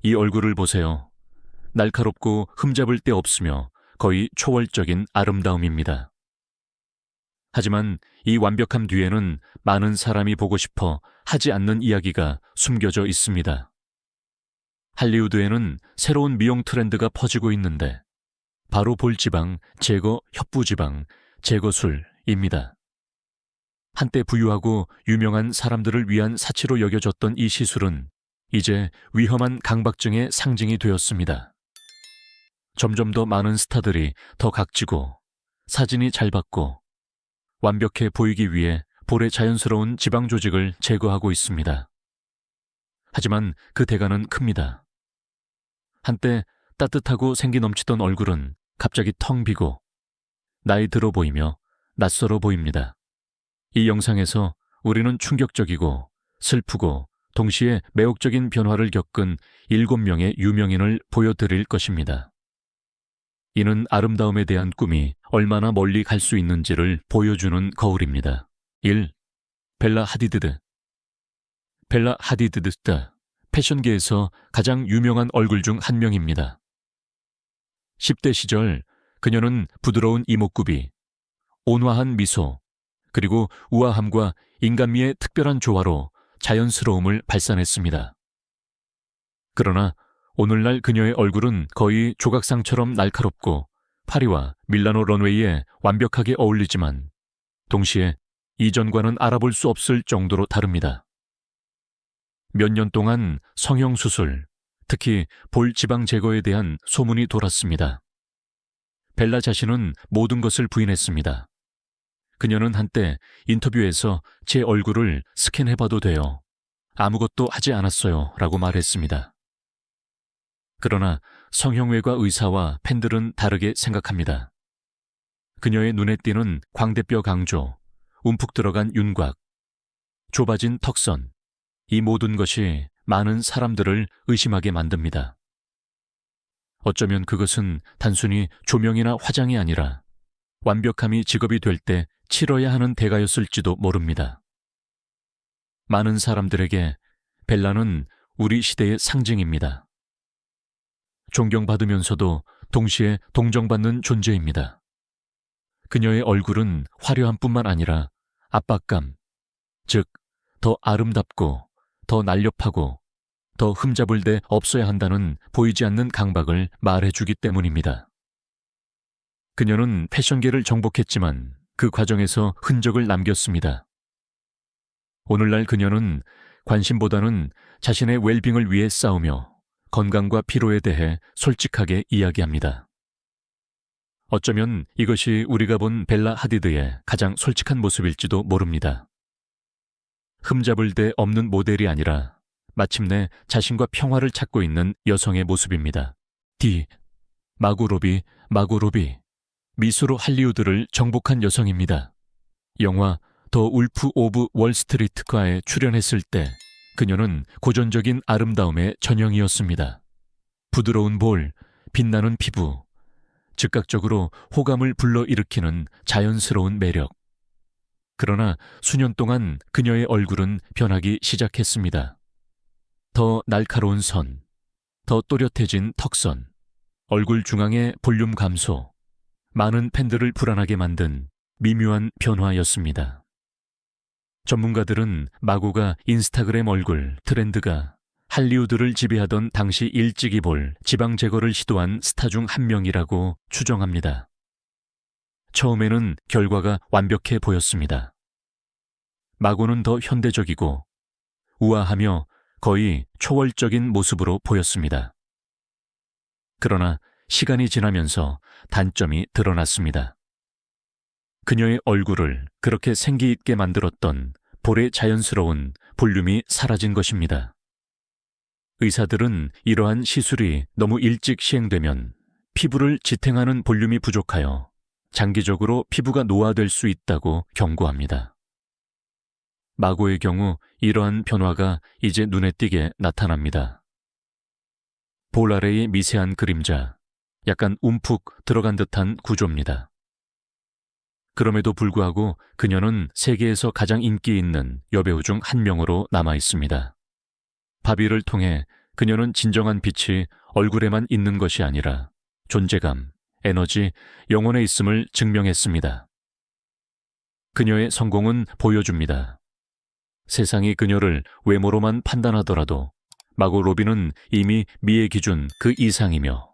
이 얼굴을 보세요. 날카롭고 흠잡을 데 없으며 거의 초월적인 아름다움입니다. 하지만 이 완벽함 뒤에는 많은 사람이 보고 싶어 하지 않는 이야기가 숨겨져 있습니다. 할리우드에는 새로운 미용 트렌드가 퍼지고 있는데 바로 볼지방 제거 협부지방 제거술입니다. 한때 부유하고 유명한 사람들을 위한 사치로 여겨졌던 이 시술은 이제 위험한 강박증의 상징이 되었습니다. 점점 더 많은 스타들이 더 각지고 사진이 잘 받고 완벽해 보이기 위해 볼의 자연스러운 지방 조직을 제거하고 있습니다. 하지만 그 대가는 큽니다. 한때 따뜻하고 생기 넘치던 얼굴은 갑자기 텅 비고 나이 들어 보이며 낯설어 보입니다. 이 영상에서 우리는 충격적이고 슬프고 동시에 매혹적인 변화를 겪은 7명의 유명인을 보여드릴 것입니다. 이는 아름다움에 대한 꿈이 얼마나 멀리 갈 수 있는지를 보여주는 거울입니다. 1. 벨라 하디드. 벨라 하디드는 패션계에서 가장 유명한 얼굴 중 한 명입니다. 10대 시절 그녀는 부드러운 이목구비, 온화한 미소, 그리고 우아함과 인간미의 특별한 조화로 자연스러움을 발산했습니다. 그러나 오늘날 그녀의 얼굴은 거의 조각상처럼 날카롭고 파리와 밀라노 런웨이에 완벽하게 어울리지만 동시에 이전과는 알아볼 수 없을 정도로 다릅니다. 몇 년 동안 성형수술, 특히 볼 지방 제거에 대한 소문이 돌았습니다. 벨라 자신은 모든 것을 부인했습니다. 그녀는 한때 인터뷰에서 제 얼굴을 스캔해봐도 돼요. 아무것도 하지 않았어요. 라고 말했습니다. 그러나 성형외과 의사와 팬들은 다르게 생각합니다. 그녀의 눈에 띄는 광대뼈 강조, 움푹 들어간 윤곽, 좁아진 턱선, 이 모든 것이 많은 사람들을 의심하게 만듭니다. 어쩌면 그것은 단순히 조명이나 화장이 아니라 완벽함이 직업이 될 때 치러야 하는 대가였을지도 모릅니다. 많은 사람들에게 벨라는 우리 시대의 상징입니다. 존경받으면서도 동시에 동정받는 존재입니다. 그녀의 얼굴은 화려함 뿐만 아니라 압박감, 즉 더 아름답고 더 날렵하고 더 흠잡을 데 없어야 한다는 보이지 않는 강박을 말해주기 때문입니다. 그녀는 패션계를 정복했지만 그 과정에서 흔적을 남겼습니다. 오늘날 그녀는 관심보다는 자신의 웰빙을 위해 싸우며 건강과 피로에 대해 솔직하게 이야기합니다. 어쩌면 이것이 우리가 본 벨라 하디드의 가장 솔직한 모습일지도 모릅니다. 흠잡을 데 없는 모델이 아니라 마침내 자신과 평화를 찾고 있는 여성의 모습입니다. D. 마고로비, 미소로 할리우드를 정복한 여성입니다. 영화 더 울프 오브 월스트리트가에 출연했을 때 그녀는 고전적인 아름다움의 전형이었습니다. 부드러운 볼, 빛나는 피부, 즉각적으로 호감을 불러일으키는 자연스러운 매력. 그러나 수년 동안 그녀의 얼굴은 변하기 시작했습니다. 더 날카로운 선, 더 또렷해진 턱선, 얼굴 중앙의 볼륨 감소, 많은 팬들을 불안하게 만든 미묘한 변화였습니다. 전문가들은 마고가 인스타그램 얼굴 트렌드가 할리우드를 지배하던 당시 일찍이 볼 지방 제거를 시도한 스타 중 한 명이라고 추정합니다. 처음에는 결과가 완벽해 보였습니다. 마고는 더 현대적이고 우아하며 거의 초월적인 모습으로 보였습니다. 그러나 시간이 지나면서 단점이 드러났습니다. 그녀의 얼굴을 그렇게 생기 있게 만들었던 볼의 자연스러운 볼륨이 사라진 것입니다. 의사들은 이러한 시술이 너무 일찍 시행되면 피부를 지탱하는 볼륨이 부족하여 장기적으로 피부가 노화될 수 있다고 경고합니다. 마고의 경우 이러한 변화가 이제 눈에 띄게 나타납니다. 볼 아래의 미세한 그림자, 약간 움푹 들어간 듯한 구조입니다. 그럼에도 불구하고 그녀는 세계에서 가장 인기 있는 여배우 중 한 명으로 남아 있습니다. 바비를 통해 그녀는 진정한 빛이 얼굴에만 있는 것이 아니라 존재감, 에너지, 영혼에 있음을 증명했습니다. 그녀의 성공은 보여줍니다. 세상이 그녀를 외모로만 판단하더라도 마고 로비는 이미 미의 기준 그 이상이며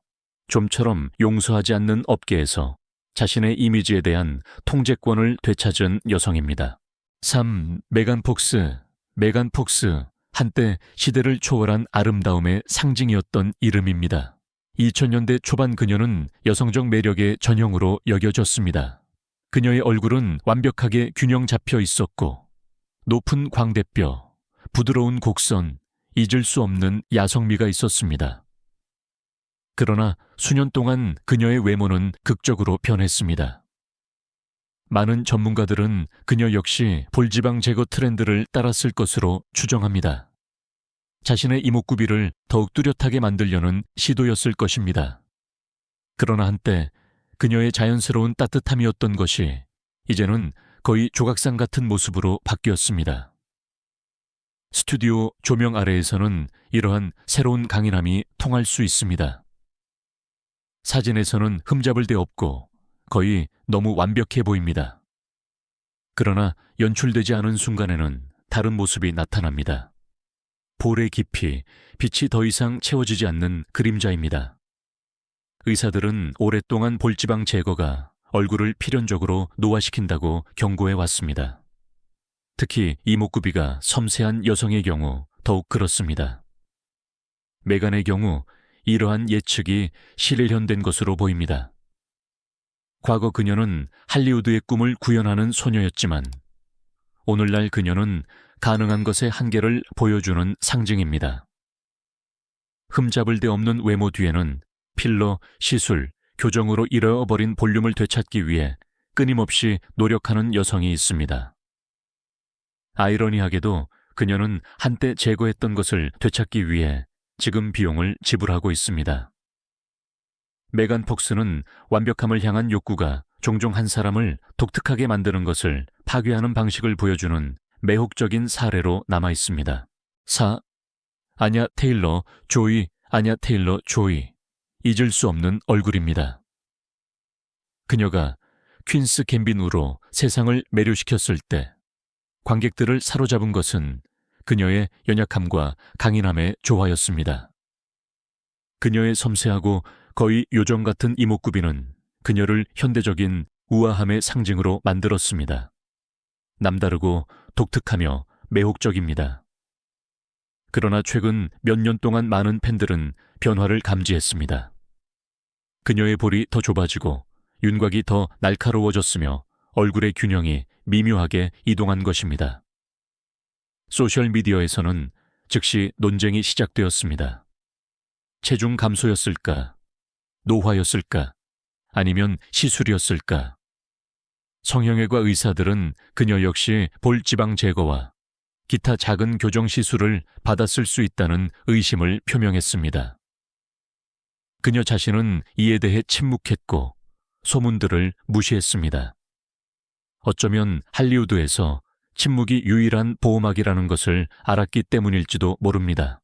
좀처럼 용서하지 않는 업계에서 자신의 이미지에 대한 통제권을 되찾은 여성입니다. 3. 메간 폭스. 메간 폭스, 한때 시대를 초월한 아름다움의 상징이었던 이름입니다. 2000년대 초반 그녀는 여성적 매력의 전형으로 여겨졌습니다. 그녀의 얼굴은 완벽하게 균형 잡혀 있었고 높은 광대뼈, 부드러운 곡선, 잊을 수 없는 야성미가 있었습니다. 그러나 수년 동안 그녀의 외모는 극적으로 변했습니다. 많은 전문가들은 그녀 역시 볼지방 제거 트렌드를 따랐을 것으로 추정합니다. 자신의 이목구비를 더욱 뚜렷하게 만들려는 시도였을 것입니다. 그러나 한때 그녀의 자연스러운 따뜻함이었던 것이 이제는 거의 조각상 같은 모습으로 바뀌었습니다. 스튜디오 조명 아래에서는 이러한 새로운 강인함이 통할 수 있습니다. 사진에서는 흠잡을 데 없고 거의 너무 완벽해 보입니다. 그러나 연출되지 않은 순간에는 다른 모습이 나타납니다. 볼의 깊이, 빛이 더 이상 채워지지 않는 그림자입니다. 의사들은 오랫동안 볼지방 제거가 얼굴을 필연적으로 노화시킨다고 경고해 왔습니다. 특히 이목구비가 섬세한 여성의 경우 더욱 그렇습니다. 메간의 경우 이러한 예측이 실현된 것으로 보입니다. 과거 그녀는 할리우드의 꿈을 구현하는 소녀였지만 오늘날 그녀는 가능한 것의 한계를 보여주는 상징입니다. 흠잡을 데 없는 외모 뒤에는 필러, 시술, 교정으로 잃어버린 볼륨을 되찾기 위해 끊임없이 노력하는 여성이 있습니다. 아이러니하게도 그녀는 한때 제거했던 것을 되찾기 위해 지금 비용을 지불하고 있습니다. 메간 폭스는 완벽함을 향한 욕구가 종종 한 사람을 독특하게 만드는 것을 파괴하는 방식을 보여주는 매혹적인 사례로 남아 있습니다. 4. 아냐 테일러 조이. 아냐 테일러 조이. 잊을 수 없는 얼굴입니다. 그녀가 퀸스 갬빗으로 세상을 매료시켰을 때 관객들을 사로잡은 것은 그녀의 연약함과 강인함의 조화였습니다. 그녀의 섬세하고 거의 요정 같은 이목구비는 그녀를 현대적인 우아함의 상징으로 만들었습니다. 남다르고 독특하며 매혹적입니다. 그러나 최근 몇 년 동안 많은 팬들은 변화를 감지했습니다. 그녀의 볼이 더 좁아지고 윤곽이 더 날카로워졌으며 얼굴의 균형이 미묘하게 이동한 것입니다. 소셜미디어에서는 즉시 논쟁이 시작되었습니다. 체중 감소였을까? 노화였을까? 아니면 시술이었을까? 성형외과 의사들은 그녀 역시 볼지방 제거와 기타 작은 교정 시술을 받았을 수 있다는 의심을 표명했습니다. 그녀 자신은 이에 대해 침묵했고 소문들을 무시했습니다. 어쩌면 할리우드에서 침묵이 유일한 보호막이라는 것을 알았기 때문일지도 모릅니다.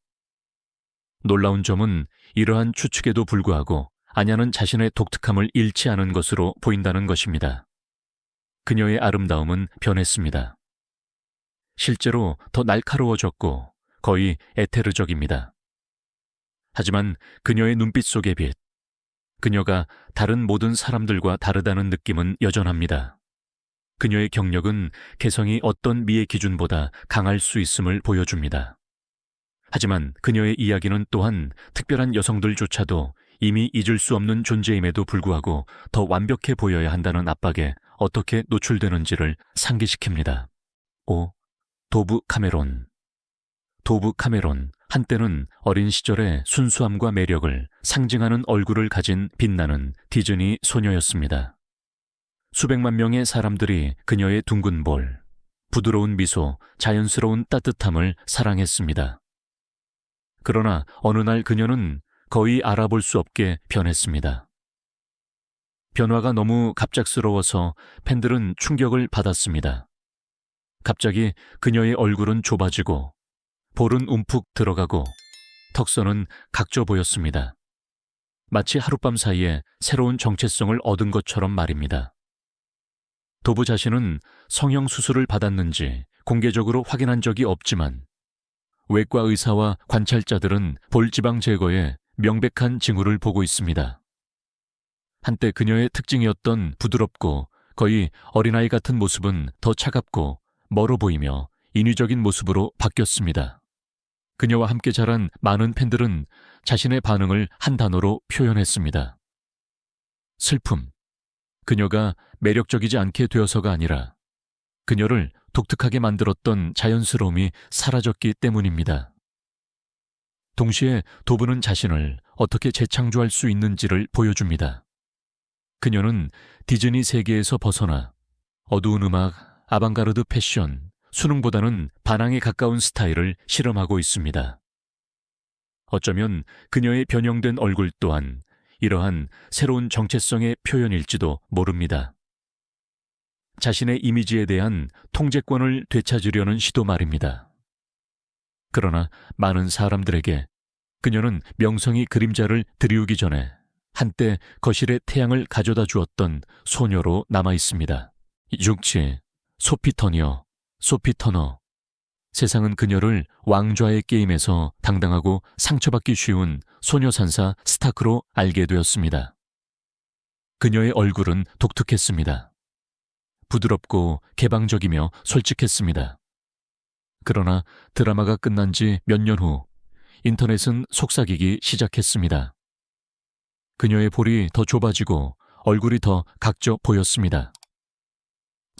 놀라운 점은 이러한 추측에도 불구하고 아냐는 자신의 독특함을 잃지 않은 것으로 보인다는 것입니다. 그녀의 아름다움은 변했습니다. 실제로 더 날카로워졌고 거의 에테르적입니다. 하지만 그녀의 눈빛 속의 빛, 그녀가 다른 모든 사람들과 다르다는 느낌은 여전합니다. 그녀의 경력은 개성이 어떤 미의 기준보다 강할 수 있음을 보여줍니다. 하지만 그녀의 이야기는 또한 특별한 여성들조차도 이미 잊을 수 없는 존재임에도 불구하고 더 완벽해 보여야 한다는 압박에 어떻게 노출되는지를 상기시킵니다. 5. 도브 카메론. 도브 카메론, 한때는 어린 시절의 순수함과 매력을 상징하는 얼굴을 가진 빛나는 디즈니 소녀였습니다. 수백만 명의 사람들이 그녀의 둥근 볼, 부드러운 미소, 자연스러운 따뜻함을 사랑했습니다. 그러나 어느 날 그녀는 거의 알아볼 수 없게 변했습니다. 변화가 너무 갑작스러워서 팬들은 충격을 받았습니다. 갑자기 그녀의 얼굴은 좁아지고 볼은 움푹 들어가고 턱선은 각져 보였습니다. 마치 하룻밤 사이에 새로운 정체성을 얻은 것처럼 말입니다. 도부 자신은 성형 수술을 받았는지 공개적으로 확인한 적이 없지만 외과 의사와 관찰자들은 볼지방 제거에 명백한 징후를 보고 있습니다. 한때 그녀의 특징이었던 부드럽고 거의 어린아이 같은 모습은 더 차갑고 멀어 보이며 인위적인 모습으로 바뀌었습니다. 그녀와 함께 자란 많은 팬들은 자신의 반응을 한 단어로 표현했습니다. 슬픔. 그녀가 매력적이지 않게 되어서가 아니라 그녀를 독특하게 만들었던 자연스러움이 사라졌기 때문입니다. 동시에 도부는 자신을 어떻게 재창조할 수 있는지를 보여줍니다. 그녀는 디즈니 세계에서 벗어나 어두운 음악, 아방가르드 패션, 수능보다는 반항에 가까운 스타일을 실험하고 있습니다. 어쩌면 그녀의 변형된 얼굴 또한 이러한 새로운 정체성의 표현일지도 모릅니다. 자신의 이미지에 대한 통제권을 되찾으려는 시도 말입니다. 그러나 많은 사람들에게 그녀는 명성이 그림자를 드리우기 전에 한때 거실에 태양을 가져다 주었던 소녀로 남아 있습니다. 육치, 소피 터너, 소피 터너. 세상은 그녀를 왕좌의 게임에서 당당하고 상처받기 쉬운 소녀산사 스타크로 알게 되었습니다. 그녀의 얼굴은 독특했습니다. 부드럽고 개방적이며 솔직했습니다. 그러나 드라마가 끝난 지 몇 년 후 인터넷은 속삭이기 시작했습니다. 그녀의 볼이 더 좁아지고 얼굴이 더 각져 보였습니다.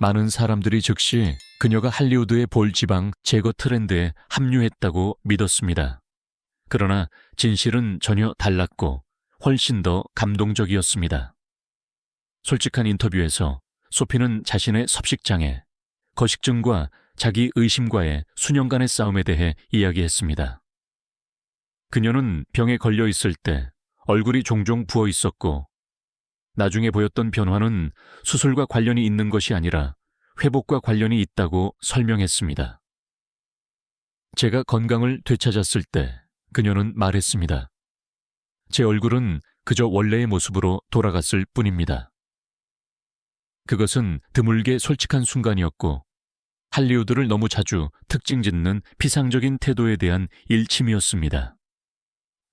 많은 사람들이 즉시 그녀가 할리우드의 볼 지방 제거 트렌드에 합류했다고 믿었습니다. 그러나 진실은 전혀 달랐고 훨씬 더 감동적이었습니다. 솔직한 인터뷰에서 소피는 자신의 섭식장애, 거식증과 자기 의심과의 수년간의 싸움에 대해 이야기했습니다. 그녀는 병에 걸려 있을 때 얼굴이 종종 부어 있었고 나중에 보였던 변화는 수술과 관련이 있는 것이 아니라 회복과 관련이 있다고 설명했습니다. 제가 건강을 되찾았을 때 그녀는 말했습니다. 제 얼굴은 그저 원래의 모습으로 돌아갔을 뿐입니다. 그것은 드물게 솔직한 순간이었고 할리우드를 너무 자주 특징 짓는 피상적인 태도에 대한 일침이었습니다.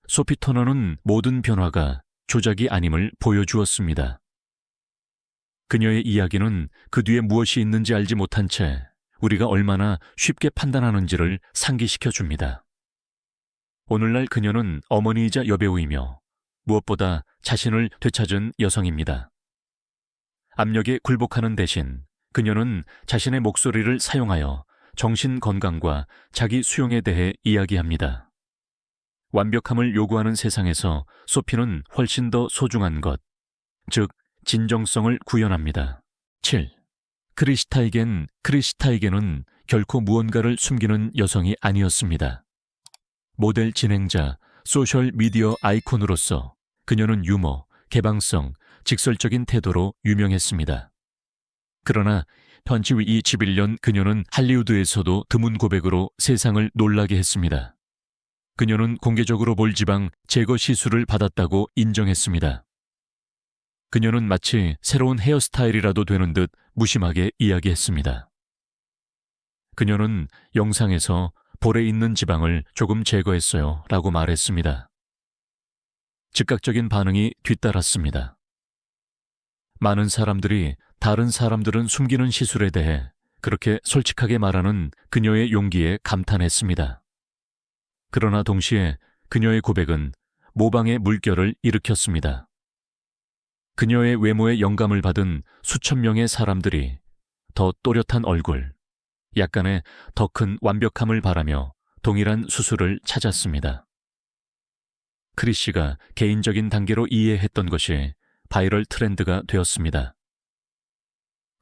소피 터너는 모든 변화가 조작이 아님을 보여주었습니다. 그녀의 이야기는 그 뒤에 무엇이 있는지 알지 못한 채 우리가 얼마나 쉽게 판단하는지를 상기시켜 줍니다. 오늘날 그녀는 어머니이자 여배우이며 무엇보다 자신을 되찾은 여성입니다. 압력에 굴복하는 대신 그녀는 자신의 목소리를 사용하여 정신 건강과 자기 수용에 대해 이야기합니다. 완벽함을 요구하는 세상에서 소피는 훨씬 더 소중한 것, 즉 진정성을 구현합니다. 7. 크리시타에게는 결코 무언가를 숨기는 여성이 아니었습니다. 모델 진행자, 소셜 미디어 아이콘으로서 그녀는 유머, 개방성, 직설적인 태도로 유명했습니다. 그러나 2021년 그녀는 할리우드에서도 드문 고백으로 세상을 놀라게 했습니다. 그녀는 공개적으로 볼지방 제거 시술을 받았다고 인정했습니다. 그녀는 마치 새로운 헤어스타일이라도 되는 듯 무심하게 이야기했습니다. 그녀는 영상에서 볼에 있는 지방을 조금 제거했어요 라고 말했습니다. 즉각적인 반응이 뒤따랐습니다. 많은 사람들이 다른 사람들은 숨기는 시술에 대해 그렇게 솔직하게 말하는 그녀의 용기에 감탄했습니다. 그러나 동시에 그녀의 고백은 모방의 물결을 일으켰습니다. 그녀의 외모에 영감을 받은 수천 명의 사람들이 더 또렷한 얼굴, 약간의 더 큰 완벽함을 바라며 동일한 수술을 찾았습니다. 크리시가 개인적인 단계로 이해했던 것이 바이럴 트렌드가 되었습니다.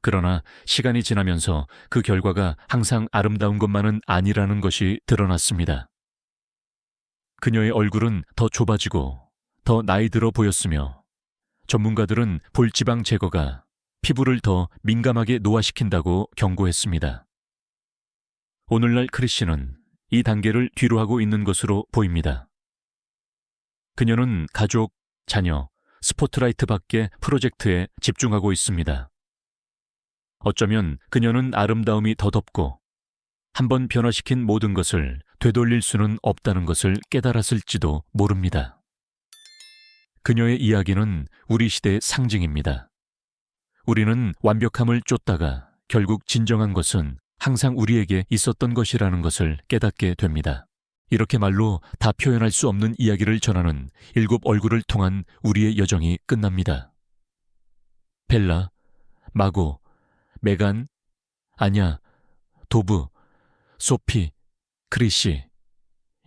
그러나 시간이 지나면서 그 결과가 항상 아름다운 것만은 아니라는 것이 드러났습니다. 그녀의 얼굴은 더 좁아지고 더 나이 들어 보였으며 전문가들은 볼지방 제거가 피부를 더 민감하게 노화시킨다고 경고했습니다. 오늘날 크리시는 이 단계를 뒤로하고 있는 것으로 보입니다. 그녀는 가족, 자녀, 스포트라이트 밖의 프로젝트에 집중하고 있습니다. 어쩌면 그녀는 아름다움이 더 덥고 한번 변화시킨 모든 것을 되돌릴 수는 없다는 것을 깨달았을지도 모릅니다. 그녀의 이야기는 우리 시대의 상징입니다. 우리는 완벽함을 쫓다가 결국 진정한 것은 항상 우리에게 있었던 것이라는 것을 깨닫게 됩니다. 이렇게 말로 다 표현할 수 없는 이야기를 전하는 7 얼굴을 통한 우리의 여정이 끝납니다. 벨라, 마고, 메간, 아냐, 도브, 소피, 크리시.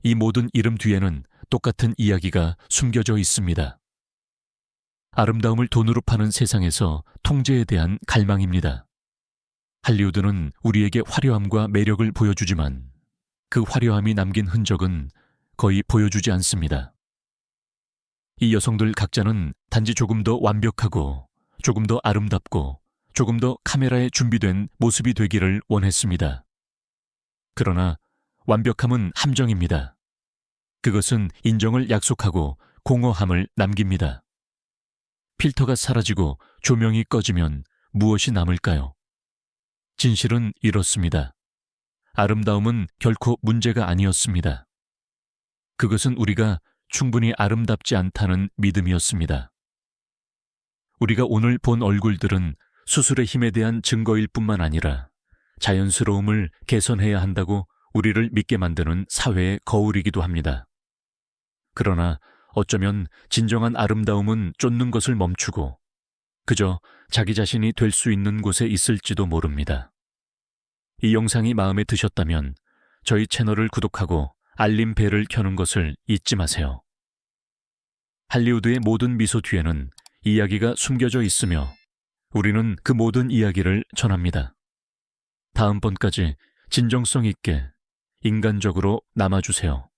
이 모든 이름 뒤에는 똑같은 이야기가 숨겨져 있습니다. 아름다움을 돈으로 파는 세상에서 통제에 대한 갈망입니다. 할리우드는 우리에게 화려함과 매력을 보여주지만 그 화려함이 남긴 흔적은 거의 보여주지 않습니다. 이 여성들 각자는 단지 조금 더 완벽하고 조금 더 아름답고 조금 더 카메라에 준비된 모습이 되기를 원했습니다. 그러나 완벽함은 함정입니다. 그것은 인정을 약속하고 공허함을 남깁니다. 필터가 사라지고 조명이 꺼지면 무엇이 남을까요? 진실은 이렇습니다. 아름다움은 결코 문제가 아니었습니다. 그것은 우리가 충분히 아름답지 않다는 믿음이었습니다. 우리가 오늘 본 얼굴들은 수술의 힘에 대한 증거일 뿐만 아니라 자연스러움을 개선해야 한다고 우리를 믿게 만드는 사회의 거울이기도 합니다. 그러나 어쩌면 진정한 아름다움은 쫓는 것을 멈추고 그저 자기 자신이 될 수 있는 곳에 있을지도 모릅니다. 이 영상이 마음에 드셨다면 저희 채널을 구독하고 알림 벨을 켜는 것을 잊지 마세요. 할리우드의 모든 미소 뒤에는 이야기가 숨겨져 있으며 우리는 그 모든 이야기를 전합니다. 다음번까지 진정성 있게 인간적으로 남아주세요.